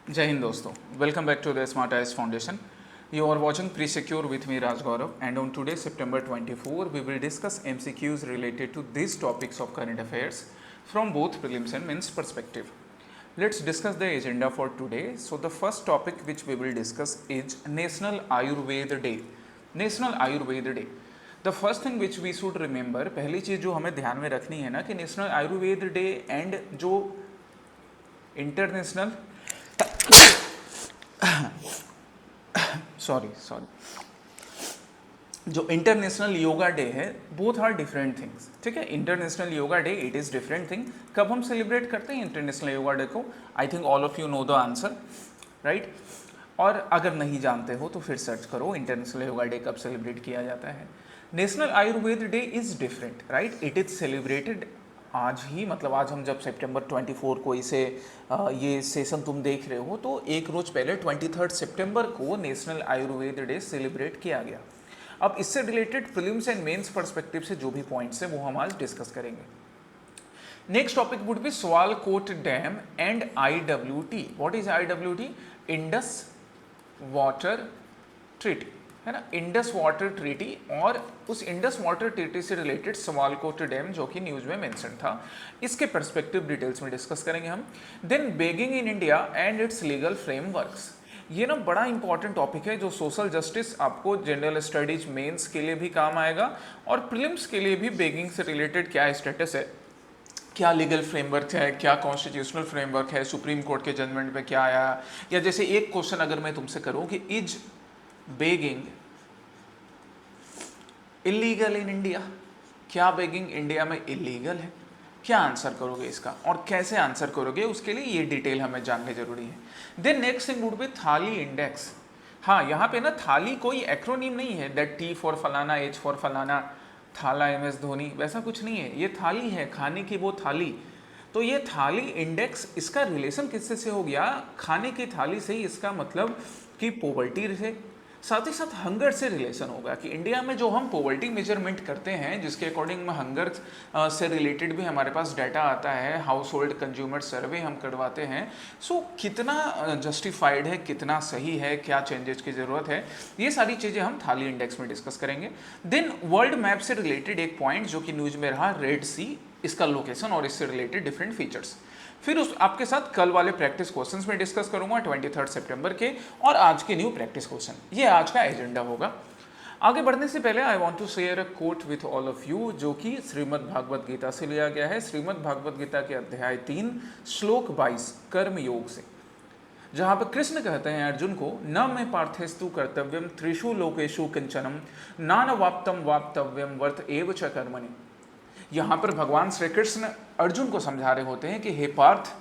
Jai Hind dosto. Welcome back to the Smart Eyes Foundation. You are watching Pre-Secure with me Raj Gaurav, and on today September 24 we will discuss MCQs related to these topics of current affairs from both prelims and mains perspective. Let's discuss the agenda for today. So the first topic which we will discuss is National Ayurveda Day. National Ayurveda Day. The first thing which we should remember, पहली चीज़ जो हमें ध्यान में रखनी है ना कि national Ayurveda day and जो इंटरनेशनल सॉरी जो इंटरनेशनल योगा डे है, बोथ आर डिफरेंट थिंग्स. ठीक है, international yoga day it is different thing. कब हम सेलिब्रेट करते हैं इंटरनेशनल योगा डे को? I think all of you know the answer, right? और अगर नहीं जानते हो तो फिर सर्च करो इंटरनेशनल योगा डे कब सेलिब्रेट किया जाता है. National Ayurveda day is different, right? It is celebrated आज ही, मतलब आज हम जब सितंबर 24 को इसे ये सेशन तुम देख रहे हो तो एक रोज पहले 23 सितंबर को नेशनल आयुर्वेद डे सेलिब्रेट किया गया. अब इससे related prelims and mains perspective से जो भी पॉइंट्स हैं वो हम आज डिस्कस करेंगे. Next topic would be Sawalkot dam and IWT. What is IWT? Indus water treaty, है ना? इंडस वाटर ट्रीटी, और उस इंडस वाटर ट्रीटी से रिलेटेड सवालकोट डैम जो कि न्यूज़ में मेंशन था, इसके पर्सपेक्टिव डिटेल्स में डिस्कस करेंगे हम. Then begging in India and its legal frameworks. ये ना बड़ा इंपॉर्टेंट टॉपिक है जो सोशल जस्टिस आपको जनरल स्टडीज मेंस के लिए भी काम आएगा और प्रीलिम्स के लिए भी. बेगिंग से रिलेटेड क्या स्टेटस है, क्या लीगल फ्रेमवर्क है, क्या कॉन्स्टिट्यूशनल फ्रेमवर्क है, सुप्रीम कोर्ट के जजमेंट पे क्या आया. या जैसे एक क्वेश्चन अगर मैं तुमसे करूं कि is begging illegal in India, क्या बेगिंग इंडिया में इलीगल है? क्या आंसर करोगे इसका और कैसे आंसर करोगे, उसके लिए ये डिटेल हमें जाननी जरूरी है. Then next thing would be thali index. हाँ, यहाँ पे ना थाली कोई एक्रोनीम नहीं है दैट T फॉर फलाना, H फॉर फलाना, थाला MS धोनी, वैसा कुछ नहीं है. ये थाली है, खाने की वो थाली. तो ये थाली इंडेक्स, इसका रिलेशन किससे से हो गया? खाने की थाली से ही. इसका मतलब कि पॉवर्टी से, साथ ही साथ हंगर से रिलेशन होगा कि इंडिया में जो हम पॉवर्टी मेजरमेंट करते हैं जिसके अकॉर्डिंग में हंगर से रिलेटेड भी हमारे पास डाटा आता है, हाउस होल्ड कंज्यूमर सर्वे हम करवाते हैं. सो कितना जस्टिफाइड है, कितना सही है, क्या चेंजेस की ज़रूरत है, ये सारी चीज़ें हम थाली इंडेक्स में डिस्कस करेंगे. देन वर्ल्ड मैप से रिलेटेड एक पॉइंट जो कि न्यूज़ में रहा, रेड सी, इसका लोकेशन और इससे रिलेटेड डिफरेंट फीचर्स. फिर उस आपके साथ कल वाले प्रैक्टिस क्वेश्चंस में डिस्कस करूंगा 23 सितंबर के, और आज के न्यू प्रैक्टिस क्वेश्चन. ये आज का एजेंडा होगा. आगे बढ़ने से पहले I want to share a quote with all of you जो कि श्रीमद् भागवत गीता से लिया गया है. श्रीमद् भागवत गीता के अध्याय 3 श्लोक 22 कर्म योग से, जहाँ पर कृष्ण कहते हैं अर्जुन को, न में पार्थेस्तु कर्तव्यम त्रिषु लोकेशु किंचनम नान वाप्तम वाप्तव्यम वर्त एव च कर्मणि. यहाँ पर भगवान श्री कृष्ण अर्जुन को समझा रहे होते हैं कि हे पार्थ,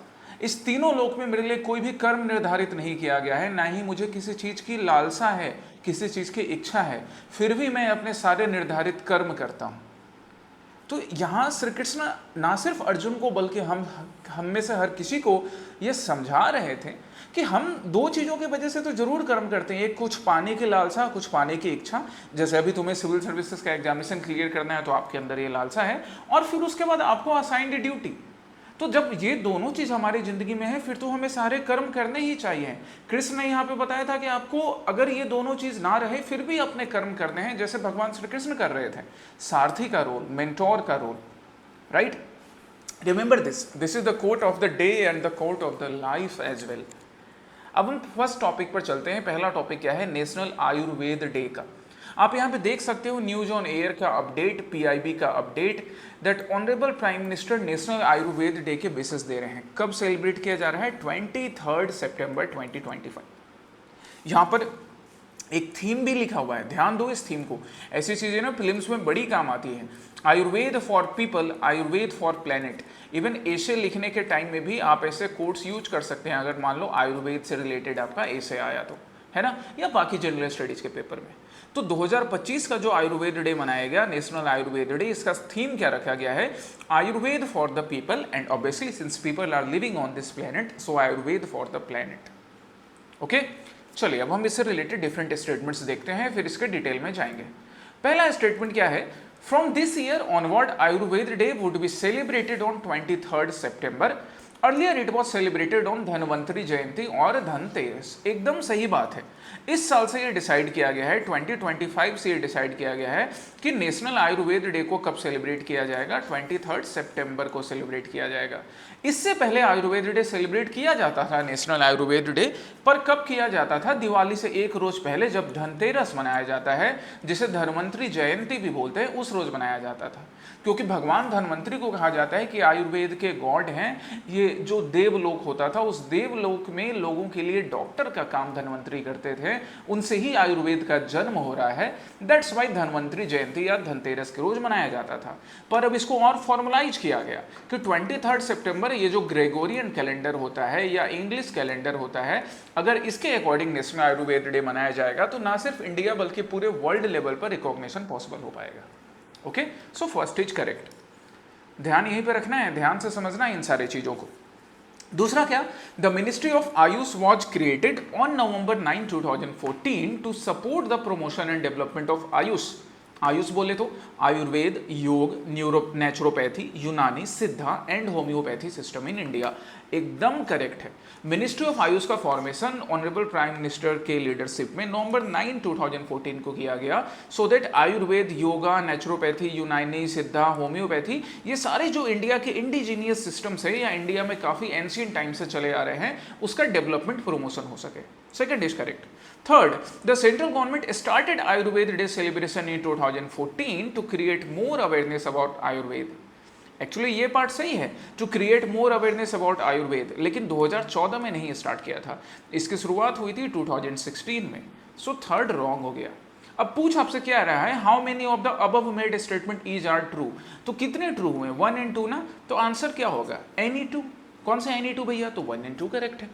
इस तीनों लोक में मेरे लिए कोई भी कर्म निर्धारित नहीं किया गया है, ना ही मुझे किसी चीज़ की लालसा है, किसी चीज़ की इच्छा है, फिर भी मैं अपने सारे निर्धारित कर्म करता हूँ. तो यहाँ श्री कृष्ण ना सिर्फ अर्जुन को बल्कि हम में से हर किसी को ये समझा रहे थे कि हम दो चीज़ों की वजह से तो जरूर कर्म करते हैं. एक कुछ पाने की लालसा, कुछ पाने की इच्छा. जैसे अभी तुम्हें सिविल सर्विसेज का एग्जामिनेशन क्लियर करना है तो आपके अंदर ये लालसा है, और फिर उसके बाद आपको असाइंड ड्यूटी. तो जब ये दोनों चीज़ हमारी ज़िंदगी में है फिर तो हमें सारे कर्म करने ही चाहिए. कृष्ण ने यहाँ पे बताया था कि आपको अगर ये दोनों चीज़ ना रहे फिर भी अपने कर्म करने हैं, जैसे भगवान श्री कृष्ण कर रहे थे. सारथी का रोल, मेंटोर का role, right? Remember this is the quote of the day and the quote of the life as well. अब हम फर्स्ट टॉपिक पर चलते हैं. पहला टॉपिक क्या है? नेशनल आयुर्वेद डे का. आप यहाँ पे देख सकते हो न्यूज ऑन एयर का अपडेट, PIB का update, that honourable prime minister national Ayurveda day के बेसिस दे रहे हैं. कब सेलिब्रेट किया जा रहा है? 23 सितंबर 2025. यहाँ पर एक थीम भी लिखा हुआ है, ध्यान दो इस थीम को. ऐसी चीज़ें ना फिल्म्स में बड़ी काम आती हैं. Ayurveda for people, Ayurveda for planet. Even essay लिखने के टाइम में भी आप ऐसे कोट्स यूज कर सकते हैं अगर मान लो आयुर्वेद से रिलेटेड आपका एसे आया तो, है ना, या बाकी जनरल स्टडीज के पेपर में. तो 2025 का जो आयुर्वेद डे मनाया गया, नेशनल आयुर्वेद डे, इसका थीम क्या रखा गया है? Ayurveda for the people, and obviously since people are living on this planet, so Ayurveda for the planet. Okay, चलिए अब हम इससे रिलेटेड डिफरेंट स्टेटमेंट्स देखते हैं, फिर इसके डिटेल में जाएंगे. पहला स्टेटमेंट क्या है? From this year onward Ayurveda day would be celebrated on 23 सितंबर earlier it was celebrated on Dhanvantari Jayanti और धनतेरस। एकदम सही बात है, इस साल से ये डिसाइड किया गया है, 2025 से ये डिसाइड किया गया है कि नेशनल आयुर्वेद डे को कब सेलिब्रेट किया जाएगा, 23 सितंबर को सेलिब्रेट किया जाएगा। इससे पहले आयुर्वेद डे सेलिब्रेट किया जाता था, नेशनल आयुर्वेद डे, पर कब किया जाता था, दिवाली से एक रोज पहले जब धनतेरस मनाया जाता है, जिसे धनवंतरी जयंती भी बोलते हैं, उस रोज मनाया जाता था। क्योंकि भगवान धनवंतरी को कहा जाता है कि आयुर्वेद के गॉड हैं, ये जो देवलोक होता था, उस देवलोक में लोगों के लिए डॉक्टर का काम धनवंतरी करते थे, उनसे ही आयुर्वेद का जन्म हो रहा है। दैट्स वाई धनवंतरी जयंती या धनतेरस के रोज मनाया जाता था। पर अब इसको और फॉर्मलाइज किया गया कि 23 सितंबर, ये जो ग्रेगोरियन कैलेंडर होता है या इंग्लिश कैलेंडर होता है, अगर इसके अकॉर्डिंग नेशनल आयुर्वेद डे मनाया जाएगा तो ना सिर्फ इंडिया बल्कि पूरे वर्ल्ड लेवल पर रिकॉग्निशन पॉसिबल हो पाएगा। Okay, so first is correct. ध्यान यहीं पे रखना है, ध्यान से समझना है इन सारी चीजों को। दूसरा क्या, the ministry of AYUSH was created on November 9, 2014 to support the promotion and development of AYUSH. AYUSH बोले तो Ayurveda, yoga, naturopathy, Unani, Siddha and homeopathy system in India. एकदम करेक्ट है। मिनिस्ट्री ऑफ आयुष का फॉर्मेशन ऑनरेबल प्राइम मिनिस्टर के लीडरशिप में नवंबर 9, 2014 को किया गया, so that Ayurveda, yoga, naturopathy, Unani, Siddha, homeopathy, ये सारे जो इंडिया के इंडिजीनियस सिस्टम्स है या इंडिया में काफी एंशिएंट टाइम से चले आ रहे हैं, उसका डेवलपमेंट प्रमोशन हो सके। Second is correct. Third, the central government started Ayurveda Day celebration in 2014 to create more awareness about Ayurveda. Actually ये पार्ट सही है, to create more awareness about Ayurveda, लेकिन 2014 में नहीं स्टार्ट किया था, इसकी शुरुआत हुई थी 2016 में। सो थर्ड रॉन्ग हो गया। अब पूछ आपसे क्या रहा है, how many of the above made statement is are true, तो कितने ट्रू हुए, 1 and 2 ना, तो आंसर क्या होगा, एनी 2। कौन सा एनी 2 भैया, तो 1 and 2 करेक्ट है।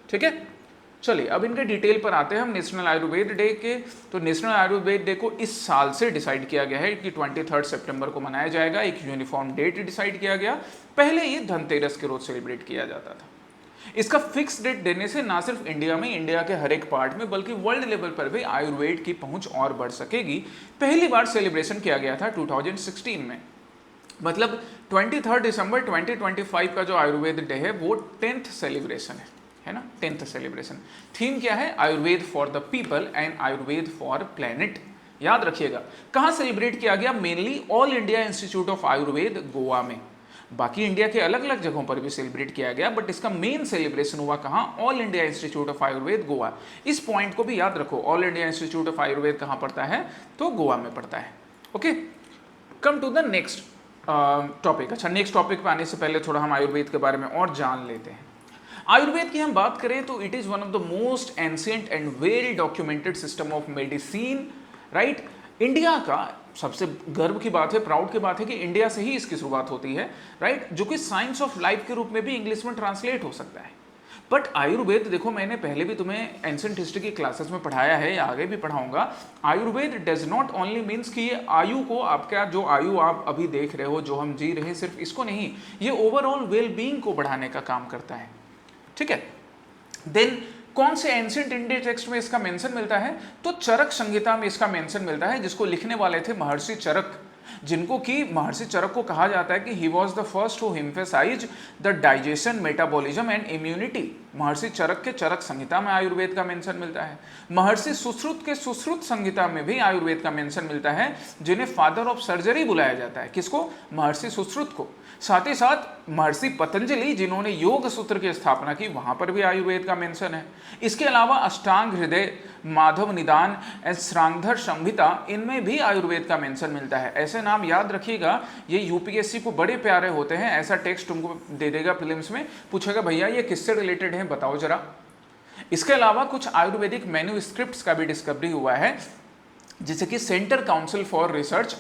ठीक है, चलिए अब इनके डिटेल पर आते हैं हम नेशनल आयुर्वेद डे के। तो नेशनल आयुर्वेद डे को इस साल से डिसाइड किया गया है कि 23 सितंबर को मनाया जाएगा, एक यूनिफॉर्म डेट डिसाइड किया गया। पहले ये धनतेरस के रोज सेलिब्रेट किया जाता था। इसका फिक्स डेट देने से ना सिर्फ इंडिया में, इंडिया के हर एक पार्ट में, बल्कि वर्ल्ड लेवल पर भी आयुर्वेद की पहुंच और बढ़ सकेगी। पहली बार सेलिब्रेशन किया गया था 2016 में, मतलब 23 दिसंबर 2025 का जो आयुर्वेद डे है वो 10th सेलिब्रेशन है ना, 10th सेलिब्रेशन। थीम क्या है, Ayurveda for the people and Ayurveda for planet. याद रखिएगा कहाँ सेलिब्रेट किया गया, mainly all India institute of Ayurveda Goa में। बाकी इंडिया के अलग अलग जगहों पर भी सेलिब्रेट किया गया, बट इसका मेन सेलिब्रेशन हुआ कहाँ, all India institute of Ayurveda Goa. इस पॉइंट को भी याद रखो, all India institute of Ayurveda कहाँ पड़ता है, तो गोवा में पड़ता है। Okay, come to the next topic. अच्छा, नेक्स्ट टॉपिक पे आने से पहले थोड़ा हम आयुर्वेद के बारे में और जान लेते हैं। आयुर्वेद की हम बात करें तो it is one of the most ancient and well documented system of medicine, right. India का सबसे गर्व की बात है, प्राउड की बात है कि इंडिया से ही इसकी शुरुआत होती है, राइट, जो कि साइंस ऑफ लाइफ के रूप में भी इंग्लिश में ट्रांसलेट हो सकता है। बट आयुर्वेद, देखो मैंने पहले भी तुम्हें एंशिएंट हिस्ट्री की क्लासेस में पढ़ाया है या आगे भी पढ़ाऊंगा, Ayurveda does not only means कि ये आयु को, आपका जो आयु आप अभी देख रहे हो, जो हम जी रहे हैं, सिर्फ इसको नहीं, ये ओवरऑल वेल बीइंग को बढ़ाने का काम करता है। ठीक है, देन कौन से एंशिएंट इंडियन टेक्स्ट में इसका मेंशन मिलता है, तो चरक संहिता में इसका मेंशन मिलता है, जिसको लिखने वाले थे महर्षि चरक, जिनको कि महर्षि चरक को कहा जाता है कि he was the first who emphasize the digestion, metabolism and immunity. Maharshi Charak के चरक संहिता में आयुर्वेद का मेंशन मिलता है। महर्षि सुश्रुत के सुश्रुत संहिता में भी आयुर्वेद का मेंशन मिलता है, जिन्हें फादर ऑफ सर्जरी बुलाया जाता है। किसको, महर्षि सुश्रुत को। साथ ही साथ महर्षि पतंजलि, जिन्होंने योग सूत्र की स्थापना की, वहां पर भी आयुर्वेद का मेंशन है। इसके अलावा अष्टांग हृदय, माधव निदान, श्रांगधर संहिता, इनमें भी आयुर्वेद का मेंशन मिलता है। ऐसे नाम याद रखिएगा, ये यूपीएससी को बड़े प्यारे होते हैं। ऐसा टेक्स्ट तुमको दे देगा प्रीलिम्स में, पूछेगा भैया ये किससे रिलेटेड है, बताओ जरा। इसके अलावा कुछ आयुर्वेदिक मैन्यूस्क्रिप्ट्स का भी डिस्कवरी हुआ है, जिसे कि centre council for research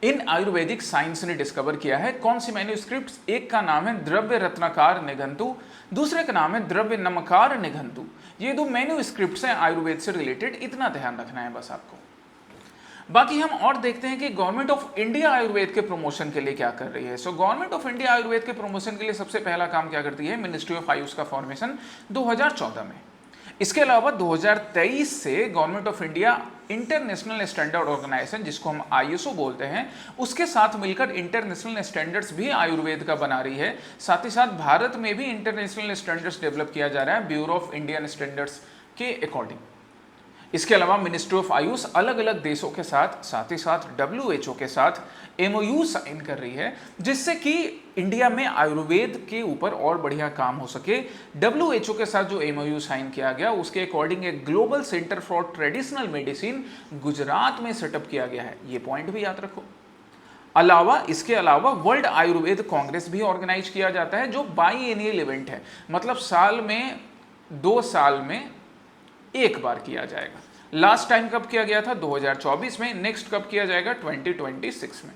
in Ayurvedic science ने डिस्कवर किया है। कौन सी मैन्यूस्क्रिप्ट्स, एक का नाम है द्रव्य रत्नाकार निघंटु, दूसरे का नाम है द्रव्य नमकार निघंटु। ये दो मैन्यूस्क्रिप्ट्स हैं आयुर्वेद से रिलेटेड, इतना ध्यान रखना है बस आपको। बाकी हम और देखते हैं कि गवर्नमेंट ऑफ इंडिया आयुर्वेद के प्रमोशन के लिए क्या कर रही है। So government of India Ayurveda के प्रमोशन के लिए सबसे पहला काम क्या करती है, मिनिस्ट्री ऑफ आयुष का फॉर्मेशन 2014 में। इसके अलावा 2023 से government of India international standard organization, जिसको हम आईएसओ बोलते हैं, उसके साथ मिलकर इंटरनेशनल स्टैंडर्ड्स भी आयुर्वेद का बना रही है। साथ ही साथ भारत में भी इंटरनेशनल स्टैंडर्ड्स डेवलप किया जा रहा है ब्यूरो ऑफ इंडियन स्टैंडर्ड्स के अकॉर्डिंग। इसके अलावा मिनिस्ट्री ऑफ आयुष अलग अलग देशों के साथ ही साथ WHO के साथ MOU साइन कर रही है, जिससे कि इंडिया में आयुर्वेद के ऊपर और बढ़िया काम हो सके। WHO के साथ जो MOU साइन किया गया उसके अकॉर्डिंग एक global centre for traditional medicine Gujarat में सेटअप किया गया है, ये पॉइंट भी याद रखो। इसके अलावा वर्ल्ड आयुर्वेद कांग्रेस भी ऑर्गेनाइज किया जाता है, जो बाईएनियल इवेंट है, मतलब साल में 2 साल में एक बार किया जाएगा। लास्ट टाइम कब किया गया था? 2024 में। नेक्स्ट कब किया जाएगा? 2026 में।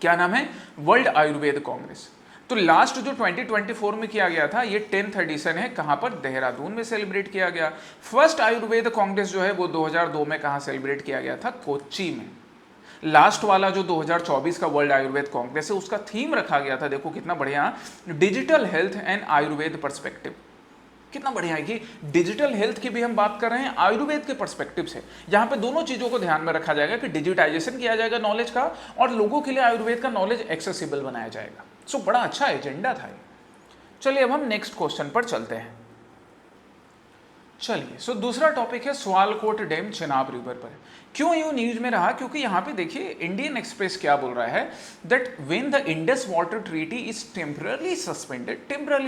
क्या नाम है? वर्ल्ड आयुर्वेद कांग्रेस। तो लास्ट जो 2024 में किया गया था, ये 10th एडिशन है। कहां पर? देहरादून में सेलिब्रेट किया गया। फर्स्ट आयुर्वेद कांग्रेस जो है वो 2002 में कहां सेलिब्रेट किया गया था? कोच्चि में। लास्ट वाला जो 2024 का वर्ल्ड आयुर्वेद कांग्रेस है, उसका थीम रखा गया था, देखो कितना बढ़िया, digital health and Ayurveda perspective. कितना बढ़िया है कि डिजिटल हेल्थ की भी हम बात कर रहे हैं आयुर्वेद के पर्सपेक्टिव से। यहाँ पे दोनों चीजों को ध्यान में रखा जाएगा कि डिजिटाइजेशन किया जाएगा नॉलेज का, और लोगों के लिए आयुर्वेद का नॉलेज एक्सेसिबल बनाया जाएगा। सो बड़ा अच्छा एजेंडा था ये। चलिए अब हम नेक्स्ट क्वेश्चन पर चलते हैं। चलिए, सो दूसरा टॉपिक है सुआलकोट डैम चेनाब रिवर पर। क्यों यूं न्यूज में रहा? क्योंकि यहाँ पे देखिए इंडियन एक्सप्रेस क्या बोल रहा है, that when the Indus water treaty is temporary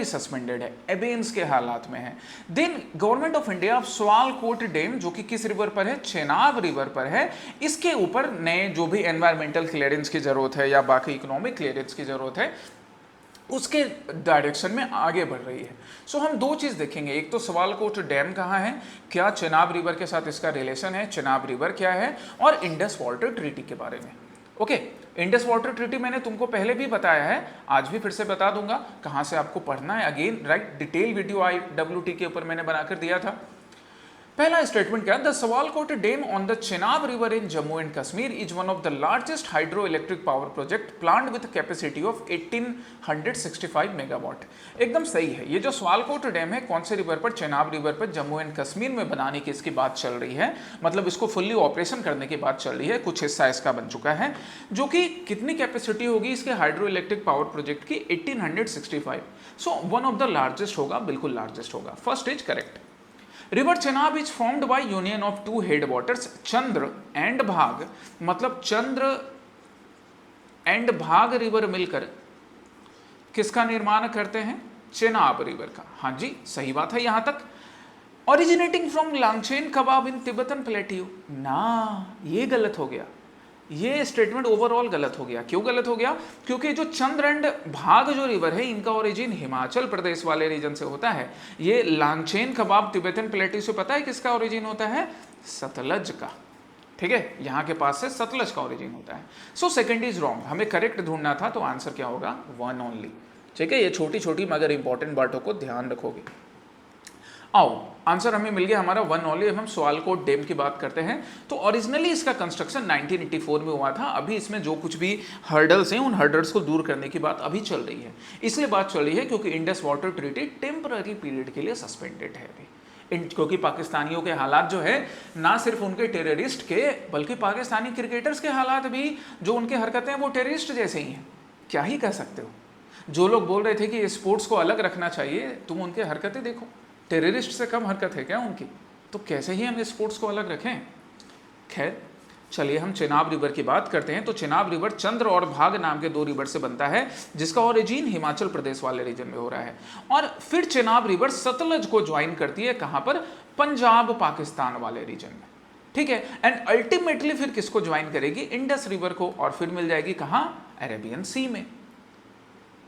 suspended है, एबेंस के हालात में है, then government of India Sualkot dam, जो कि किस रिवर पर है? चेनाब रिवर पर है, इसके ऊपर नए जो भी एनवायरमेंटल क्लियरेंस की जरूरत है या बाकी इकोनॉमिक क्लियरेंस की जरूरत है, उसके डायरेक्शन में आगे बढ़ रही है। सो हम दो चीज़ देखेंगे, एक तो सुआलकोट डैम कहाँ है, क्या चेनाब रिवर के साथ इसका रिलेशन है, चेनाब रिवर क्या है, और इंडस वाटर ट्रीटी के बारे में। ओके, इंडस वाटर ट्रीटी मैंने तुमको पहले भी बताया है, आज भी फिर से बता दूंगा कहाँ से आपको पढ़ना है। Again right, detail video IWT के ऊपर मैंने बनाकर दिया था। पहला स्टेटमेंट क्या? The Sualkot dam on the Chenab river in Jammu and Kashmir is one of the largest hydro electric power project planned with capacity of 1865 megawatt. एकदम सही है। ये जो सुआलकोट डैम है कौन से रिवर पर? चेनाब रिवर पर, जम्मू एंड कश्मीर में बनाने की इसकी बात चल रही है, मतलब इसको फुल्ली ऑपरेशन करने की बात चल रही है। कुछ हिस्सा इसका बन चुका है, जो कि कितनी कैपेसिटी होगी इसके हाइड्रो इलेक्ट्रिक पावर प्रोजेक्ट की? 1865। So one of the largest होगा, बिल्कुल लार्जेस्ट होगा। First is correct. River Chenab is formed by union of two head waters, Chandra and Bhag, मतलब चंद्र एंड भाग रिवर मिलकर किसका निर्माण करते हैं? चेनाब रिवर का। हाँ जी, सही बात है यहां तक। Originating from Langchen Khabab in Tibetan plateau, ना ये गलत हो गया, ये स्टेटमेंट ओवरऑल गलत हो गया। क्यों गलत हो गया? क्योंकि जो चंद्र एंड भाग जो रिवर है, इनका ओरिजिन हिमाचल प्रदेश वाले रीजन से होता है। ये लांगचेन कबाब तिब्बतन प्लेटियो से पता है किसका ओरिजिन होता है? सतलज का। ठीक है, यहाँ के पास से सतलज का ओरिजिन होता है। सो सेकंड इज रॉन्ग, हमें करेक्ट ढूंढना था, तो आंसर क्या होगा? One only. ठीक है, ये छोटी छोटी मगर इंपॉर्टेंट बातों को ध्यान रखोगे। आओ, आंसर हमें मिल गया हमारा वन ओनली। अब हम सुआलकोट डैम की बात करते हैं। तो ओरिजिनली इसका कंस्ट्रक्शन 1984 में हुआ था। अभी इसमें जो कुछ भी हर्डल्स हैं, उन हर्डल्स को दूर करने की बात अभी चल रही है। इसलिए बात चल रही है क्योंकि Indus water treaty temporary period के लिए सस्पेंडेड है अभी, क्योंकि पाकिस्तानियों के हालात जो है, ना सिर्फ उनके टेररिस्ट के, बल्कि पाकिस्तानी क्रिकेटर्स के हालात भी, जो उनके हरकतें हैं वो टेररिस्ट जैसे ही हैं। क्या ही कह सकते हो। जो लोग बोल रहे थे कि स्पोर्ट्स को अलग रखना चाहिए, तुम उनके हरकतें देखो, टेररिस्ट से कम हरकत है क्या उनकी? तो कैसे ही हम स्पोर्ट्स को अलग रखें। खैर, चलिए हम चेनाब रिवर की बात करते हैं। तो चेनाब रिवर चंद्र और भाग नाम के दो रिवर से बनता है, जिसका ओरिजिन हिमाचल प्रदेश वाले रीजन में हो रहा है। और फिर चेनाब रिवर सतलज को ज्वाइन करती है, कहां पर? पंजाब पाकिस्तान वाले रीजन में। ठीक है, एंड अल्टीमेटली फिर किसको ज्वाइन करेगी? इंडस रिवर को, और फिर मिल जाएगी कहां? अरेबियन सी में।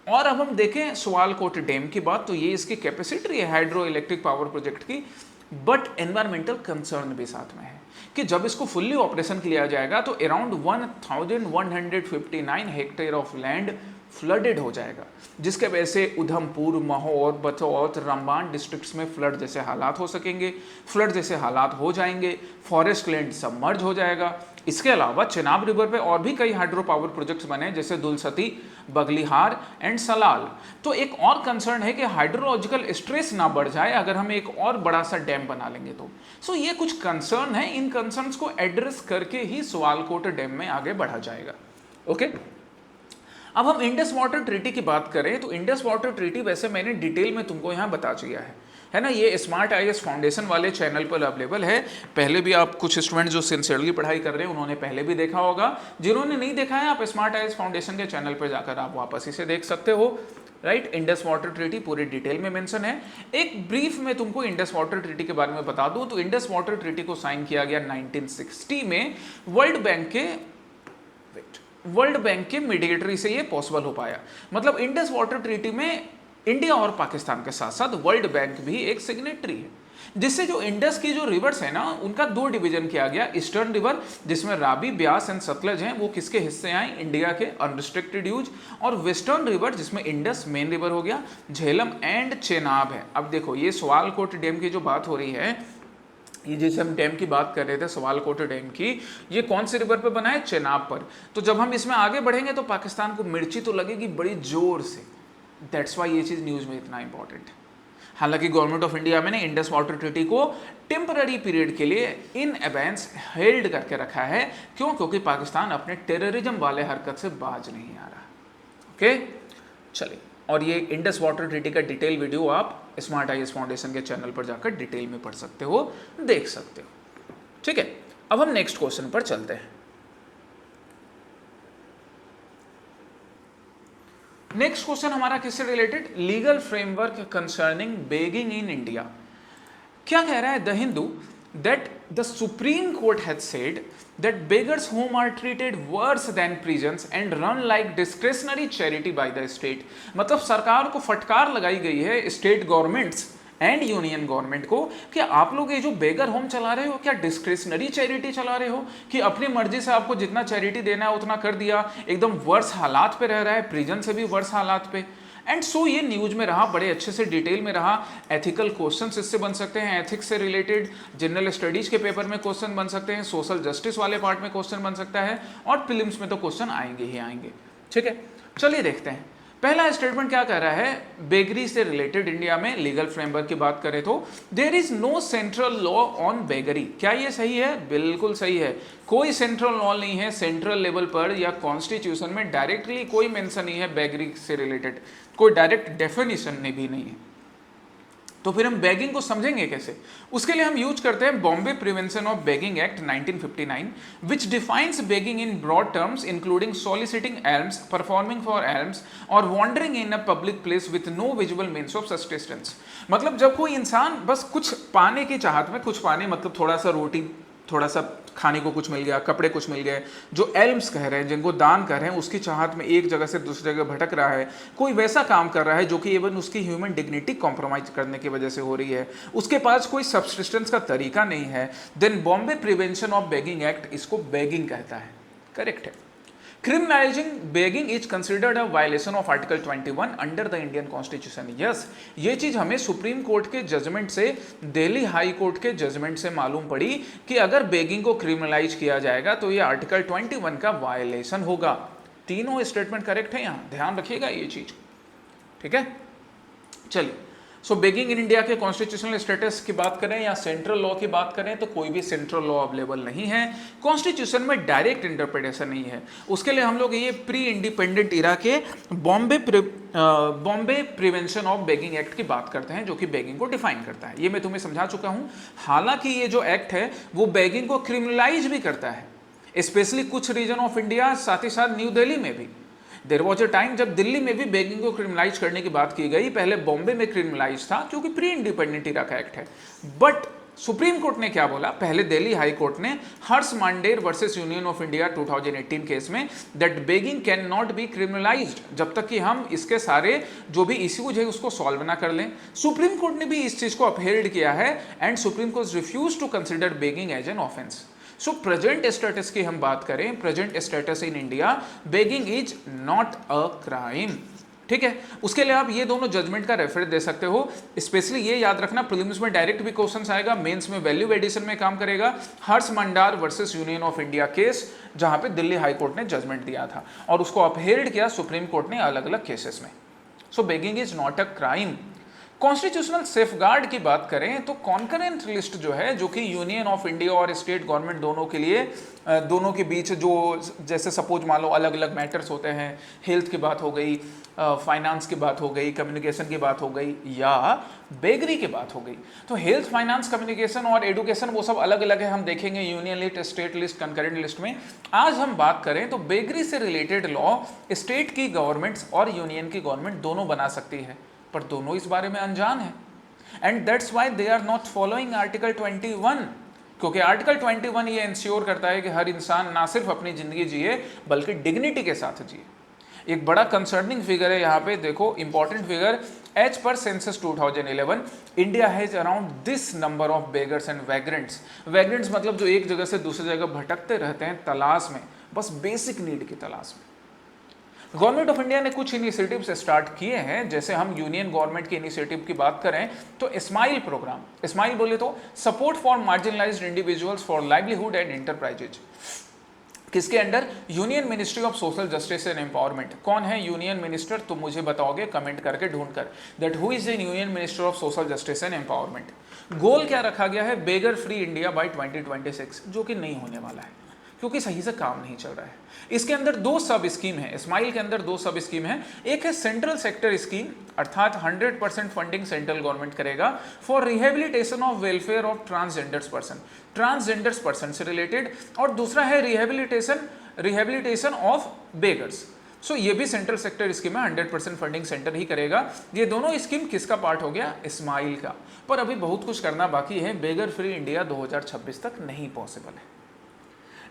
और अब हम देखें सुआलकोट डैम की बात, तो ये इसकी कैपेसिटी है हाइड्रो इलेक्ट्रिक पावर प्रोजेक्ट की, बट एनवायरमेंटल कंसर्न भी साथ में है कि जब इसको फुल्ली ऑपरेशन किया जाएगा तो around 1159 hectare of land flooded हो जाएगा, जिसके वजह से उधमपुर, महोर, बतौत, रामबान डिस्ट्रिक्ट्स में फ्लड जैसे हालात हो सकेंगे, फ्लड जैसे हालात हो जाएंगे, फॉरेस्ट लैंड सबमर्ज हो जाएगा। इसके अलावा चेनाब रिवर पे और भी कई हाइड्रो पावर प्रोजेक्ट्स बने जैसे दुलसती, बगलिहार एंड सलाल। तो एक और कंसर्न है कि हाइड्रोलॉजिकल स्ट्रेस ना बढ़ जाए अगर हम एक और बड़ा सा डैम बना लेंगे तो। सो ये कुछ कंसर्न है, इन कंसर्न्स को एड्रेस करके ही सवालकोट डैम में आगे बढ़ा जाएगा। ओके, अब हम इंडस वाटर ट्रीटी की बात करें तो इंडस वाटर ट्रीटी वैसे मैंने डिटेल में तुमको यहाँ बता दिया है ना। ये स्मार्ट आईएएस फाउंडेशन वाले चैनल पर अवेलेबल है। पहले भी आप कुछ स्टूडेंट जो सिंसियरली पढ़ाई कर रहे हैं उन्होंने पहले भी देखा होगा, जिन्होंने नहीं देखा है आप स्मार्ट आईएएस फाउंडेशन के चैनल पर जाकर आप वापस इसे देख सकते हो। राइट, इंडस वाटर ट्रीटी पूरी डिटेल में मेंशन है। एक ब्रीफ में तुमको इंडस वाटर ट्रीटी के बारे में बता दूं तो इंडस वाटर ट्रीटी को साइन किया गया 1960 में वर्ल्ड बैंक के मीडिएटरी से ये पॉसिबल हो पाया। मतलब इंडस वाटर ट्रीटी में इंडिया और पाकिस्तान के साथ साथ वर्ल्ड बैंक भी एक सिग्नेटरी है, जिससे जो इंडस की जो रिवर्स है ना उनका दो डिवीजन किया गया। ईस्टर्न रिवर जिसमें रावी, ब्यास एंड सतलज हैं वो किसके हिस्से आए, इंडिया के, अनरिस्ट्रिक्टेड यूज। और वेस्टर्न रिवर जिसमें इंडस मेन रिवर हो गया, झेलम एंड चेनाब है। अब देखो ये सवालकोट डैम की जो बात हो रही है, ये जैसे हम डैम की बात कर रहे थे सवालकोट डैम की, ये कौन से रिवर पे बना है, चेनाब पर। तो जब हम इसमें आगे बढ़ेंगे तो पाकिस्तान को मिर्ची तो लगेगी बड़ी जोर से, दैट्स वाई ये चीज़ न्यूज़ में इतना इंपॉर्टेंट है। हालांकि गवर्नमेंट ऑफ इंडिया में ने इंडस वाटर ट्रीटी को टेम्पररी पीरियड के लिए इन एबेंस हेल्ड करके रखा है। क्यों? क्योंकि पाकिस्तान अपने टेररिज्म वाले हरकत से बाज नहीं आ रहा। ओके, चलिए, और ये इंडस वाटर ट्रीटी का डिटेल वीडियो आप स्मार्ट आईएएस फाउंडेशन के चैनल पर जाकर डिटेल में पढ़ सकते हो, देख सकते हो। ठीक है, अब हम नेक्स्ट क्वेश्चन पर चलते हैं। नेक्स्ट क्वेश्चन हमारा किससे related, legal framework concerning begging in India. क्या कह रहा है the Hindu, that the supreme court has said that beggars home are treated worse than prisons and run like discretionary charity by the state। मतलब सरकार को फटकार लगाई गई है state governments and union government को कि आप लोग ये जो बेगर होम चला रहे हो क्या डिस्क्रिशनरी चैरिटी चला रहे हो कि अपनी मर्जी से आपको जितना चैरिटी देना है उतना कर दिया, एकदम वर्स हालात पे रह रहा है, प्रिजन से भी वर्स हालात पे। एंड सो ये न्यूज में रहा, बड़े अच्छे से डिटेल में रहा। एथिकल क्वेश्चंस इससे बन सकते हैं, एथिक्स से रिलेटेड जनरल स्टडीज के पेपर में क्वेश्चन बन सकते हैं, सोशल जस्टिस वाले पार्ट में क्वेश्चन बन सकता है, और प्रीलिम्स में तो क्वेश्चन आएंगे ही आएंगे। ठीक है, चलिए देखते हैं। पहला स्टेटमेंट क्या कह रहा है, बेगरी से रिलेटेड इंडिया में लीगल फ्रेमवर्क की बात करें तो there is no central law on beggary. क्या ये सही है? बिल्कुल सही है। कोई सेंट्रल लॉ नहीं है सेंट्रल लेवल पर या कॉन्स्टिट्यूशन में डायरेक्टली कोई मेंशन नहीं है बेगरी से रिलेटेड, कोई डायरेक्ट डेफिनेशन भी नहीं है। तो फिर हम बेगिंग को समझेंगे कैसे? उसके लिए हम यूज करते हैं Bombay prevention of begging act 1959 which defines begging in broad terms including soliciting alms, performing for alms और wandering in a public place with no visible means of sustenance. मतलब जब कोई इंसान बस कुछ पाने की चाहत में, कुछ पाने मतलब थोड़ा सा रोटी, थोड़ा सा खाने को कुछ मिल गया, कपड़े कुछ मिल गए, जो एल्म्स कह रहे हैं, जिनको दान कर रहे हैं, उसकी चाहत में एक जगह से दूसरी जगह भटक रहा है, कोई वैसा काम कर रहा है जो कि इवन उसकी ह्यूमन डिग्निटी कॉम्प्रोमाइज करने की वजह से हो रही है, उसके पास कोई सब्सिस्टेंस का तरीका नहीं है, then Bombay prevention of begging act इसको बेगिंग कहता है। करेक्ट है। Criminalizing begging is considered a violation of Article 21 under the Indian Constitution। Yes, ये चीज हमें सुप्रीम कोर्ट के जजमेंट से, दिल्ली हाई कोर्ट के जजमेंट से मालूम पड़ी कि अगर बेगिंग को क्रिमिनलाइज किया जाएगा तो ये आर्टिकल 21 का वायलेशन होगा। तीनों स्टेटमेंट करेक्ट है, यहाँ ध्यान रखिएगा ये चीज। ठीक है, चलिए। सो बेगिंग इन इंडिया के कॉन्स्टिट्यूशनल स्टेटस की बात करें या सेंट्रल लॉ की बात करें तो कोई भी सेंट्रल लॉ अवेलेबल नहीं है, कॉन्स्टिट्यूशन में डायरेक्ट इंटरप्रिटेशन नहीं है। उसके लिए हम लोग ये प्री इंडिपेंडेंट इरा के Bombay prevention of begging act की बात करते हैं जो कि बेगिंग को डिफाइन करता है। ये मैं तुम्हें समझा चुका हूं। हालांकि ये जो एक्ट है वो बेगिंग को क्रिमिनलाइज भी करता है, स्पेशली कुछ रीजन ऑफ इंडिया, साथ ही साथ न्यू दिल्ली में भी। देयर वॉज अ टाइम जब दिल्ली में भी बेगिंग को क्रिमिनलाइज करने की बात की गई, पहले बॉम्बे में क्रिमिनलाइज था क्योंकि प्री इंडिपेंडेंट इरा का एक्ट है। बट सुप्रीम कोर्ट ने क्या बोला, पहले दिल्ली हाई कोर्ट ने Harsh Mander versus union of India 2018 case में that begging can not be criminalised जब तक कि हम इसके सारे जो भी इश्यूज है उसको सॉल्व ना कर लें। सुप्रीम कोर्ट ने भी इस चीज को अपहेल्ड किया है and supreme court refuse to consider begging as an offence. So present status की हम बात करें, present status in India, begging is not a crime. ठीक है, उसके लिए आप ये दोनों जजमेंट का रेफरेंस दे सकते हो। स्पेशली ये याद रखना, प्रीलिम्स में डायरेक्ट भी क्वेश्चन आएगा, मेंस में वैल्यू एडिशन में काम करेगा। Harsh Mander versus union of India case, जहां पे दिल्ली हाई कोर्ट ने जजमेंट दिया था और उसको अपहेल्ड किया सुप्रीम कोर्ट ने अलग अलग केसेस में। So begging is not a crime. Constitutional safeguard की बात करें तो कॉन्करेंट लिस्ट जो है, जो कि यूनियन ऑफ इंडिया और स्टेट गवर्नमेंट दोनों के लिए, दोनों के बीच जो, जैसे सपोज मान लो अलग अलग मैटर्स होते हैं, हेल्थ की बात हो गई, फाइनेंस की बात हो गई, कम्युनिकेशन की बात हो गई, या बेगरी की बात हो गई। तो हेल्थ, फाइनेंस, कम्युनिकेशन और एडुकेशन वो सब अलग अलग है, हम देखेंगे union list, state list, concurrent list में। आज हम बात करें तो बेगरी से रिलेटेड लॉ स्टेट की गवर्नमेंट्स और यूनियन की गवर्नमेंट दोनों बना सकती है, पर दोनों इस बारे में अनजान है। And that's why they are not following article 21, क्योंकि आर्टिकल 21 ये इंश्योर करता है कि हर इंसान ना सिर्फ अपनी जिंदगी जिए बल्कि डिग्निटी के साथ जिए। एक बड़ा कंसर्निंग फिगर है यहाँ पे, देखो important figure, as per census 2011 India has around this number of beggars and vagrants. Vagrants मतलब जो एक जगह से दूसरी जगह भटकते रहते हैं तलाश में, बस बेसिक नीड की तलाश में। गवर्नमेंट ऑफ इंडिया ने कुछ इनिशिएटिव्स स्टार्ट किए हैं, जैसे हम यूनियन गवर्नमेंट के इनिशिएटिव की बात करें तो स्माइल प्रोग्राम, स्माइल बोले तो support for marginalised individuals for livelihood and enterprises, किसके under? Union ministry of social justice and empowerment. कौन है यूनियन मिनिस्टर, तुम मुझे बताओगे कमेंट करके ढूंढ कर, that who is the union minister of social justice and empowerment. Goal क्या रखा गया है? बेगर फ्री इंडिया बाय 2026, जो कि नहीं होने वाला है क्योंकि सही से काम नहीं चल रहा है। इसके अंदर दो सब स्कीम है, स्माइल के अंदर दो सब स्कीम है। एक है सेंट्रल सेक्टर स्कीम, अर्थात 100% फंडिंग सेंट्रल गवर्नमेंट करेगा for rehabilitation of welfare of transgenders person से रिलेटेड, और दूसरा है रिहेबिलिटेशन ऑफ बेगर्स। सो ये भी सेंट्रल सेक्टर स्कीम है, 100% फंडिंग सेंटर ही करेगा। ये दोनों स्कीम किसका पार्ट हो गया? स्माइल का। पर अभी बहुत कुछ करना बाकी है, बेगर फ्री इंडिया 2026 तक नहीं पॉसिबल है।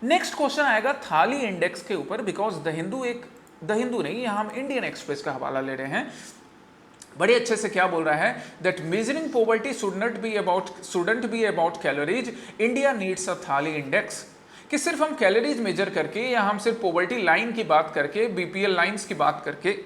नेक्स्ट क्वेश्चन आएगा थाली इंडेक्स के ऊपर, बिकॉज द हिंदू नहीं, यहां हम इंडियन एक्सप्रेस का हवाला ले रहे हैं। बड़े अच्छे से क्या बोल रहा है, that measuring poverty shouldn't be about calories, India needs a थाली इंडेक्स। कि सिर्फ हम कैलोरीज मेजर करके या हम सिर्फ पॉवर्टी लाइन की बात करके, बीपीएल लाइंस की बात करके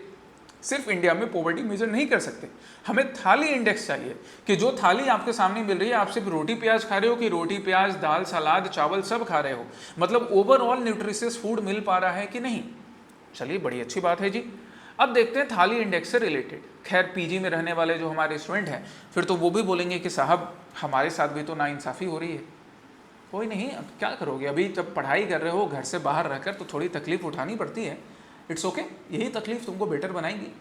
सिर्फ इंडिया में पॉवर्टी मेजर नहीं कर सकते। हमें थाली इंडेक्स चाहिए कि जो थाली आपके सामने मिल रही है, आप सिर्फ रोटी प्याज खा रहे हो कि रोटी प्याज दाल सलाद चावल सब खा रहे हो, मतलब ओवरऑल न्यूट्रिशियस फूड मिल पा रहा है कि नहीं। चलिए बड़ी अच्छी बात है जी। अब देखते हैं थाली इंडेक्स से रिलेटेड। खैर पीजी में रहने वाले जो हमारे स्टूडेंट हैं फिर तो वो भी बोलेंगे कि साहब हमारे साथ भी तो नाइंसाफ़ी हो रही है। कोई नहीं, अब क्या करोगे, अभी जब पढ़ाई कर रहे हो घर से बाहर रहकर तो थोड़ी तकलीफ उठानी पड़ती है। इट्स ओके, यही तकलीफ तुमको बेटर बनाएगी।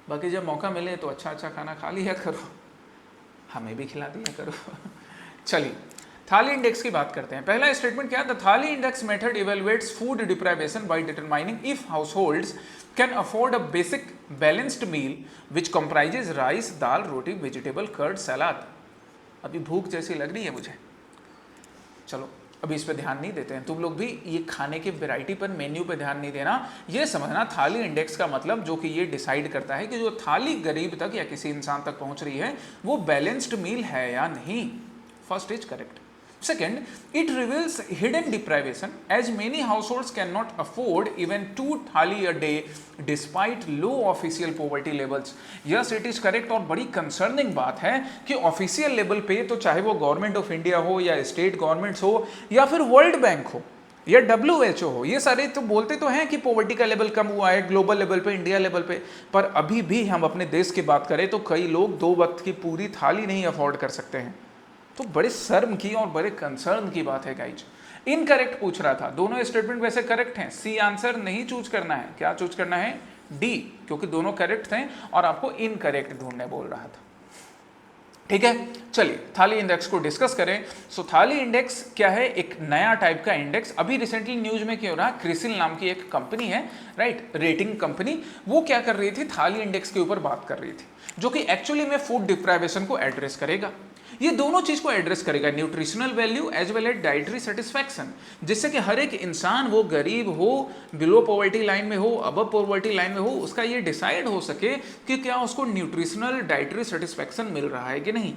बाकी जब मौका मिले तो अच्छा अच्छा खाना खा लिया करो, हमें भी खिला दिया करो। चलिए थाली इंडेक्स की बात करते हैं। पहला स्टेटमेंट क्या है? The thali index method evaluates food deprivation by determining if households can afford a basic balanced meal which comprises rice, dal, roti, vegetable, curd, salad. अभी भूख जैसी लग रही है मुझे, चलो अभी इस पे ध्यान नहीं देते हैं। तुम लोग भी ये खाने की वैरायटी पर, मेन्यू पे ध्यान नहीं देना। ये समझना थाली इंडेक्स का मतलब, जो कि ये डिसाइड करता है कि जो थाली गरीब तक या किसी इंसान तक पहुंच रही है वो बैलेंस्ड मील है या नहीं। First is correct. Second, it reveals hidden deprivation as many households cannot afford even 2 थाली a day despite low official poverty levels. Yes, it is correct। और बड़ी कंसर्निंग बात है कि ऑफिशियल लेवल पे तो चाहे वो गवर्नमेंट ऑफ इंडिया हो या स्टेट गवर्नमेंट्स हो या फिर वर्ल्ड बैंक हो या WHO हो, ये सारे तो बोलते तो हैं कि पॉवर्टी का लेवल कम हुआ है ग्लोबल लेवल पे, इंडिया लेवल पे, पर अभी भी हम अपने देश की बात करें तो कई लोग 2 वक्त की पूरी थाली नहीं अफोर्ड कर सकते हैं। तो बड़े शर्म की और बड़े कंसर्न की बात है गाइज। इनकरेक्ट पूछ रहा था, दोनों स्टेटमेंट वैसे करेक्ट हैं, सी आंसर नहीं चूज करना है। क्या चूज करना है? डी, क्योंकि दोनों करेक्ट थे और आपको इनकरेक्ट ढूंढने बोल रहा था। ठीक है, चलिए थाली इंडेक्स को डिस्कस करें। सो थाली इंडेक्स क्या है? एक नया टाइप का इंडेक्स। अभी रिसेंटली न्यूज में क्या हो रहा, क्रिसिल नाम की एक कंपनी है, राइट, रेटिंग कंपनी, वो क्या कर रही थी, थाली इंडेक्स के ऊपर बात कर रही थी, जो कि एक्चुअली में फूड डिप्राइवेशन को एड्रेस करेगा। ये दोनों चीज को एड्रेस करेगा, nutritional value as well as dietary satisfaction, जिससे कि हर एक इंसान, वो गरीब हो, बिलो पॉवर्टी लाइन में हो, अबव पॉवर्टी लाइन में हो, उसका ये डिसाइड हो सके कि क्या उसको न्यूट्रिशनल डाइटरी सेटिस्फैक्शन मिल रहा है कि नहीं।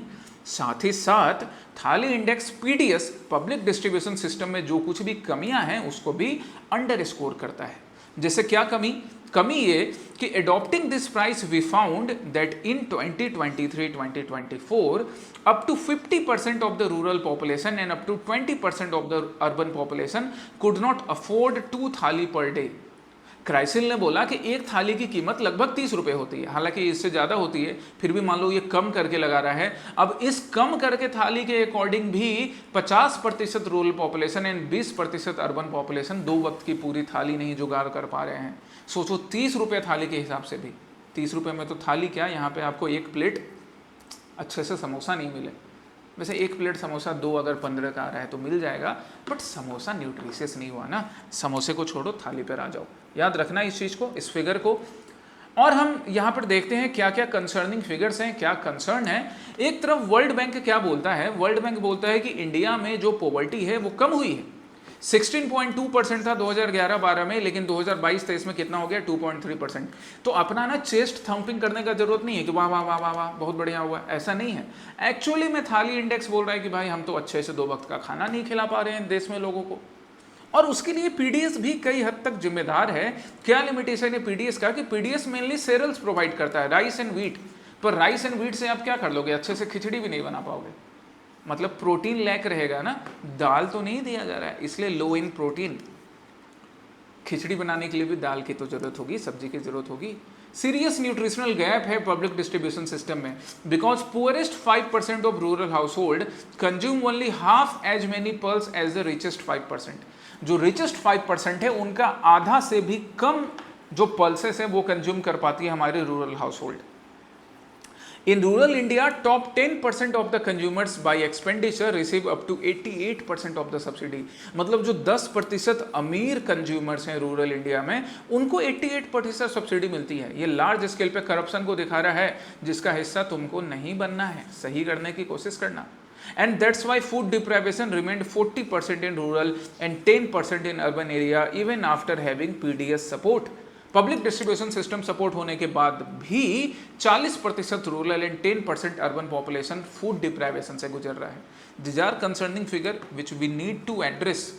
साथ ही साथ थाली index PDS public distribution system में जो कुछ भी कमियां हैं उसको भी अंडर स्कोर करता है। जैसे क्या कमी ये कि adopting this price we found that in 2023-2024 up to 50% of the rural population and up to 20% of the urban population could not afford 2 थाली per day। क्राइसिल ने बोला कि एक थाली की कीमत लगभग 30 रुपए होती है, हालांकि इससे ज़्यादा होती है, फिर भी मान लो ये कम करके लगा रहा है। अब इस कम करके थाली के अकॉर्डिंग भी 50% rural population and 20% urban population 2 वक्त की पूरी थाली नहीं जुगाड़ कर पा रहे हैं। सोचो 30 रुपये थाली के हिसाब से भी, 30 रुपये में तो थाली क्या, यहाँ पे आपको एक प्लेट अच्छे से समोसा नहीं मिले। वैसे एक प्लेट समोसा 2 अगर 15 का आ रहा है तो मिल जाएगा, बट समोसा न्यूट्रिशियस नहीं हुआ ना। समोसे को छोड़ो, थाली पर आ जाओ। याद रखना इस चीज़ को, इस फिगर को। और हम यहाँ पर देखते हैं क्या क्या कंसर्निंग फिगर्स हैं, क्या कंसर्न है। एक तरफ वर्ल्ड बैंक क्या बोलता है, वर्ल्ड बैंक बोलता है कि इंडिया में जो पॉवर्टी है वो कम हुई है। 16.2% था 2011-12 में, लेकिन 2022-23 में कितना हो गया, 2.3%। तो अपना ना चेस्ट थम्पिंग करने का जरूरत नहीं है कि वाह वाह वाह वाह वाह बहुत बढ़िया हुआ, ऐसा नहीं है। एक्चुअली में थाली इंडेक्स बोल रहा है कि भाई हम तो अच्छे से 2 वक्त का खाना नहीं खिला पा रहे हैं देश में लोगों को, और उसके लिए पीडीएस भी कई हद तक जिम्मेदार है। क्या लिमिटेशन है पीडीएस का, कि पीडीएस मेनली सेरेल्स प्रोवाइड करता है, राइस एंड व्हीट। पर राइस एंड व्हीट से आप क्या कर लोगे, अच्छे से खिचड़ी भी नहीं बना पाओगे, मतलब प्रोटीन लैक रहेगा ना। दाल तो नहीं दिया जा रहा है, इसलिए लो इन प्रोटीन। खिचड़ी बनाने के लिए भी दाल की तो जरूरत होगी, सब्जी की जरूरत होगी। सीरियस न्यूट्रिशनल गैप है पब्लिक डिस्ट्रीब्यूशन सिस्टम में, because poorest 5% of rural household consume only half as many pulse as the richest 5%। जो रिचेस्ट 5% है उनका आधा से भी कम जो पल्सेस है वो कंज्यूम कर पाती है हमारे rural house hold. In rural India, top 10% of the consumers by expenditure receive up to 88% of the subsidy। मतलब जो 10% अमीर कंज्यूमर्स हैं रूरल इंडिया में, उनको 88% सब्सिडी मिलती है। ये लार्ज स्केल पे करप्शन को दिखा रहा है, जिसका हिस्सा तुमको नहीं बनना है, सही करने की कोशिश करना। And that's why food deprivation remained 40% in rural and 10% in urban area even after having PDS support। Public distribution system support होने के बाद भी 40% rural and 10% urban population food deprivation से गुजर रहा है। This are concerning figure which we need to address.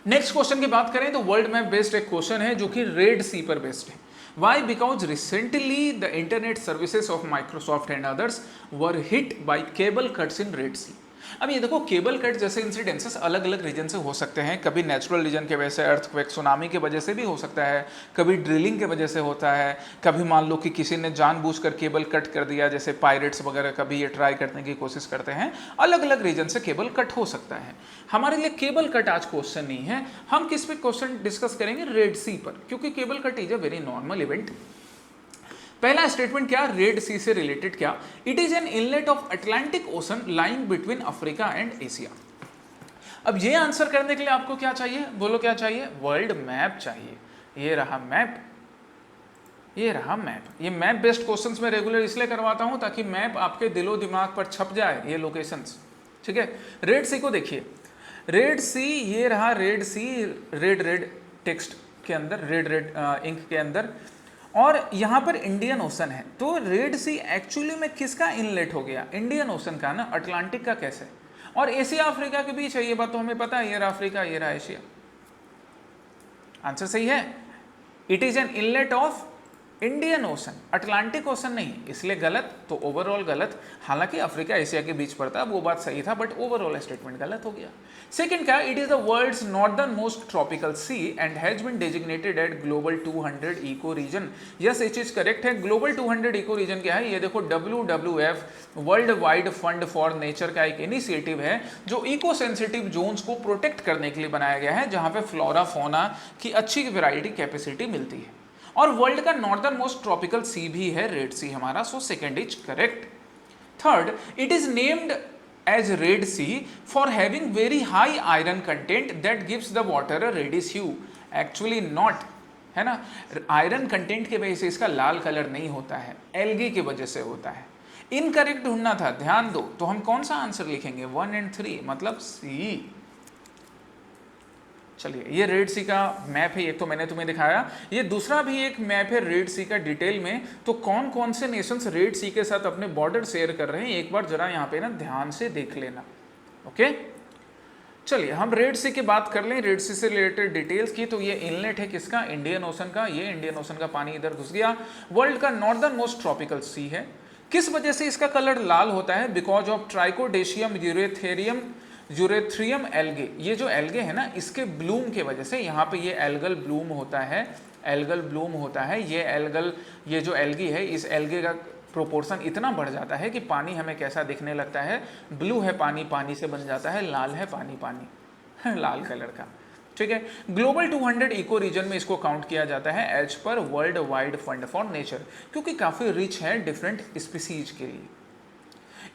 Next question की बात करें तो वर्ल्ड मैप बेस्ड एक क्वेश्चन है जो कि रेड सी पर बेस्ड है। Why? Because recently the internet services of Microsoft and others were hit by cable cuts in red सी। अब ये देखो, केबल कट जैसे इंसिडेंसेस अलग अलग रीजन से हो सकते हैं। कभी नेचुरल रीजन के वजह से, अर्थक्वेक सुनामी के वजह से भी हो सकता है, कभी ड्रिलिंग के वजह से होता है, कभी मान लो कि किसी ने जानबूझकर केबल कट कर दिया, जैसे पायरेट्स वगैरह कभी ये ट्राई करने की कोशिश करते हैं। अलग अलग रीजन से केबल कट हो सकता है। हमारे लिए केबल कट आज क्वेश्चन नहीं है। हम किस पे क्वेश्चन डिस्कस करेंगे? रेड सी पर, क्योंकि cable cut is a very normal event. पहला स्टेटमेंट क्या, रेड सी से रिलेटेड क्या? It is an inlet of Atlantic ocean lying between Africa and Asia. अब ये आंसर करने के लिए आपको क्या चाहिए, बोलो क्या चाहिए? वर्ल्ड मैप चाहिए। ये रहा मैप, ये रहा मैप। ये मैप बेस्ड क्वेश्चंस में रेगुलर इसलिए करवाता हूं ताकि मैप आपके दिलो दिमाग पर छप जाए, ये लोकेशंस। ठीक है, रेड सी को देखिए। रेड सी, ये रहा रेड सी, रेड रेड टेक्स्ट के अंदर, रेड रेड इंक के अंदर, और यहाँ पर इंडियन ओशन है। तो रेड सी एक्चुअली में किसका इनलेट हो गया? इंडियन ओशन का ना, अटलांटिक का कैसे? और एशिया अफ्रीका के बीच है, ये बात तो हमें पता है। ये रहा अफ्रीका, ये रहा एशिया। आंसर सही है। It is an inlet of Indian ocean, Atlantic ocean नहीं, इसलिए गलत। तो ओवरऑल गलत। हालांकि अफ्रीका एशिया के बीच पड़ता है, वो बात सही था, बट ओवरऑल स्टेटमेंट गलत हो गया। सेकंड क्या? It is the world's northernmost tropical sea and has been designated at global 200 eco region. Yes, ये चीज करेक्ट है। ग्लोबल 200 इको रीजन क्या है? ये देखो, WWF world wide fund for nature का एक इनिशिएटिव है जो इको सेंसिटिव जोन्स को प्रोटेक्ट करने के लिए बनाया गया है, जहां पे फ्लोरा फोना की अच्छी वैरायटी कैपेसिटी मिलती है। और वर्ल्ड का नॉर्दर्न मोस्ट ट्रॉपिकल सी भी है रेड सी हमारा, so second is correct. Third, it is named as red sea for having very high iron content that gives the water a reddish hue. Actually not, है ना। Iron content की वजह से इसका लाल colour नहीं होता है, एल्गी की वजह से होता है। इनकरेक्ट ढूंढना था, ध्यान दो। तो हम कौन सा आंसर लिखेंगे? 1 और 3, मतलब सी। चलिए, ये रेड सी का मैप है, एक तो मैंने तुम्हें दिखाया, ये दूसरा भी एक मैप है रेड सी का डिटेल में। तो कौन कौन से नेशंस रेड सी के साथ अपने बॉर्डर शेयर कर रहे हैं एक बार जरा यहाँ पे ना ध्यान से देख लेना। ओके, चलिए हम रेड सी की बात कर लें, रेड सी से रिलेटेड डिटेल्स की। तो ये इनलेट है किसका, इंडियन ओशन का। ये इंडियन ओशन का पानी इधर घुस गया। वर्ल्ड का नॉर्दर्न मोस्ट ट्रॉपिकल सी है। किस वजह से इसका कलर लाल होता है, बिकॉज ऑफ ट्राइकोडेशियम यूरेथ्रियम एल्गे। ये जो एल्गे है ना, इसके ब्लूम के वजह से यहाँ पे ये एल्गल ब्लूम होता है, एल्गल ब्लूम होता है। ये जो एल्गी है, इस एल्गे का प्रोपोर्शन इतना बढ़ जाता है कि पानी हमें कैसा दिखने लगता है, ब्लू है पानी, पानी से बन जाता है, लाल है पानी, पानी लाल कलर का। ठीक है, ग्लोबल 200 इको रीजन में इसको काउंट किया जाता है as per world wide fund for nature, क्योंकि काफ़ी रिच है डिफरेंट स्पीसीज के लिए।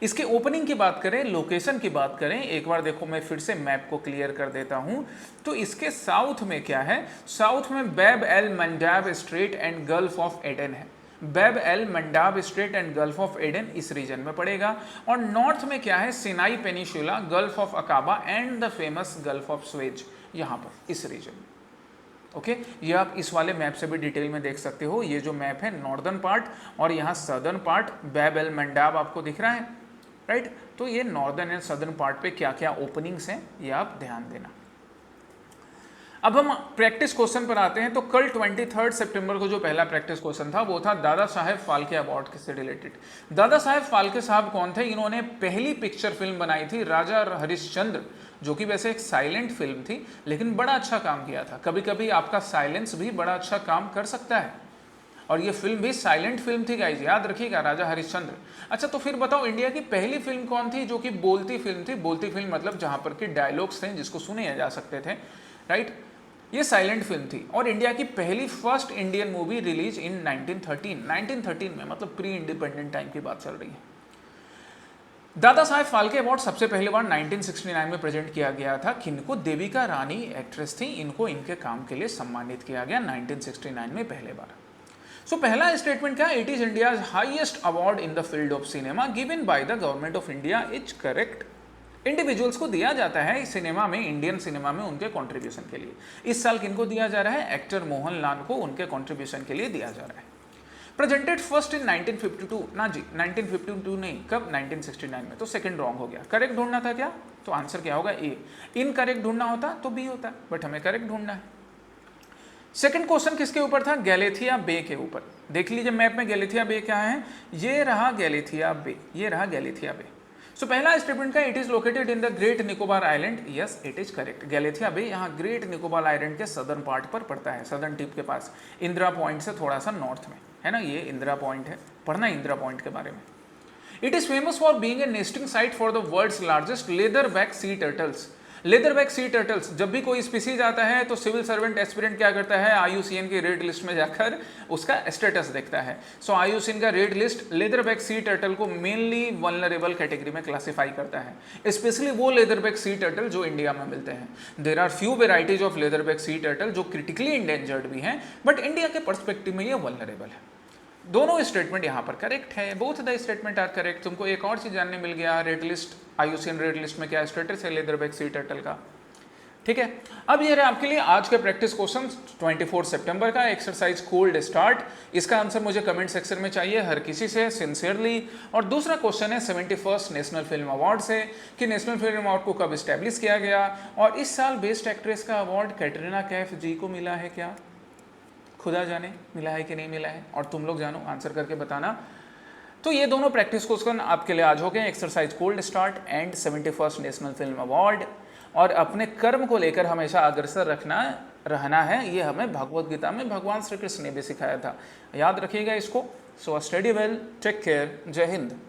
इसके ओपनिंग की बात करें, लोकेशन की बात करें, एक बार देखो मैं फिर से मैप को क्लियर कर देता हूं। तो इसके साउथ में क्या है, साउथ में Bab el Mandeb strait and gulf of Aden है। Bab el Mandeb strait and gulf of Aden इस रीजन में पड़ेगा। और नॉर्थ में क्या है, Sinai peninsula, gulf of Aqaba and the famous gulf of Suez, यहाँ पर इस रीजन में। ओके, ये आप इस वाले मैप से भी डिटेल में देख सकते हो। ये जो मैप है नॉर्दर्न पार्ट और यहाँ सदर्न पार्ट, बैब एल मंडाब आपको दिख रहा है, राइट। तो ये नॉर्दर्न एंड सदर्न पार्ट पे क्या क्या ओपनिंग्स हैं ये आप ध्यान देना। अब हम प्रैक्टिस क्वेश्चन पर आते हैं। तो कल 23 सितंबर को जो पहला प्रैक्टिस क्वेश्चन था वो था दादा साहेब फाल्के अवार्ड से रिलेटेड। दादा साहेब फाल्के साहब कौन थे, इन्होंने पहली पिक्चर फिल्म बनाई थी राजा हरिश्चंद्र, जो कि वैसे एक साइलेंट फिल्म थी लेकिन बड़ा अच्छा काम किया था। कभी कभी आपका साइलेंस भी बड़ा अच्छा काम कर सकता है, और ये फिल्म भी साइलेंट फिल्म थी गाइज, याद रखिएगा, राजा हरिश्चंद्र। अच्छा, तो फिर बताओ इंडिया की पहली फिल्म कौन थी जो कि बोलती फिल्म थी। बोलती फिल्म मतलब जहां पर कि डायलॉग्स थे जिसको सुने जा सकते थे, राइट। ये साइलेंट फिल्म थी और इंडिया की पहली फर्स्ट इंडियन मूवी रिलीज इन 1913 में, मतलब प्री इंडिपेंडेंट टाइम की बात चल रही है। दादा साहेब फाल्के अवार्ड सबसे पहली बार 1969 में प्रेजेंट किया गया था। किनको, देविका रानी एक्ट्रेस थी, इनको इनके काम के लिए सम्मानित किया गया 1969 में पहले बार। सो पहला स्टेटमेंट क्या, it is India highest award in the field of cinema given by the government of India, is correct. Individuals को दिया जाता है सिनेमा में, इंडियन सिनेमा में उनके कंट्रीब्यूशन के लिए। इस साल किनको दिया जा रहा है, एक्टर मोहनलाल को उनके कंट्रीब्यूशन के लिए दिया जा रहा है। प्रेजेंटेड फर्स्ट इन 1952, ना जी 1952 नहीं, कब, 1969 में। तो सेकंड रॉन्ग हो गया। करेक्ट ढूंढना था क्या, तो आंसर क्या होगा, ए। इनकरेक्ट ढूंढना होता तो बी होता, बट हमें करेक्ट ढूंढना है। सेकंड क्वेश्चन किसके ऊपर था, गैलेथिया बे के ऊपर। देख लीजिए मैप में गैलेथिया बे क्या है, ये रहा गैलेथिया बे, ये रहा गैलेथिया बे। सो पहला स्टेटमेंट का, it is located in the great Nicobar island, yes it is correct. Galathea bay यहाँ ग्रेट निकोबार आइलैंड के सदर्न पार्ट पर पड़ता है, सदर्न टिप के पास, इंदिरा पॉइंट से थोड़ा सा नॉर्थ में है ना, ये इंदिरा पॉइंट है, पढ़ना इंदिरा पॉइंट के बारे में। It is famous for being a nesting site for the world's largest leatherback sea turtles. Leatherback sea turtles, जब भी कोई स्पीसीज आता है तो सिविल सर्वेंट एस्पिरेंट क्या करता है, IUCN की रेड लिस्ट में जाकर उसका स्टेटस देखता है। सो IUCN का red list leatherback sea turtle को मेनली वल्नरेबल कैटेगरी में क्लासिफाई करता है, स्पेशली वो लेदर बैक सी टर्टल जो इंडिया में मिलते हैं। There are few varieties of leatherback sea turtle जो क्रिटिकली इंडेंजर्ड भी हैं, बट इंडिया के पर्सपेक्टिव में ये वल्नरेबल है। दोनों स्टेटमेंट यहाँ पर करेक्ट है, both the statement are correct. तुमको एक और चीज जानने मिल गया, red list, IUCN red list में क्या स्टेटस है लेदरबैक सी टर्टल का, ठीक है। अब ये रहे आपके लिए आज के प्रैक्टिस क्वेश्चन 24 सितंबर का, एक्सरसाइज कोल्ड स्टार्ट। इसका आंसर मुझे कमेंट सेक्शन में चाहिए हर किसी से सिंसियरली। और दूसरा क्वेश्चन है 71st नेशनल फिल्म अवार्ड से, कि नेशनल फिल्म अवार्ड को कब स्टैब्लिश किया गया, और इस साल बेस्ट एक्ट्रेस का अवार्ड कैटरीना कैफ जी को मिला है क्या, खुदा जाने मिला है कि नहीं मिला है, और तुम लोग जानो, आंसर करके बताना। तो ये दोनों प्रैक्टिस क्वेश्चन आपके लिए आज हो गए, exercise cold start and 71st national film award. और अपने कर्म को लेकर हमेशा अग्रसर रहना है, ये हमें भगवत गीता में भगवान श्री कृष्ण ने भी सिखाया था, याद रखिएगा इसको। So study well, take care, जय हिंद।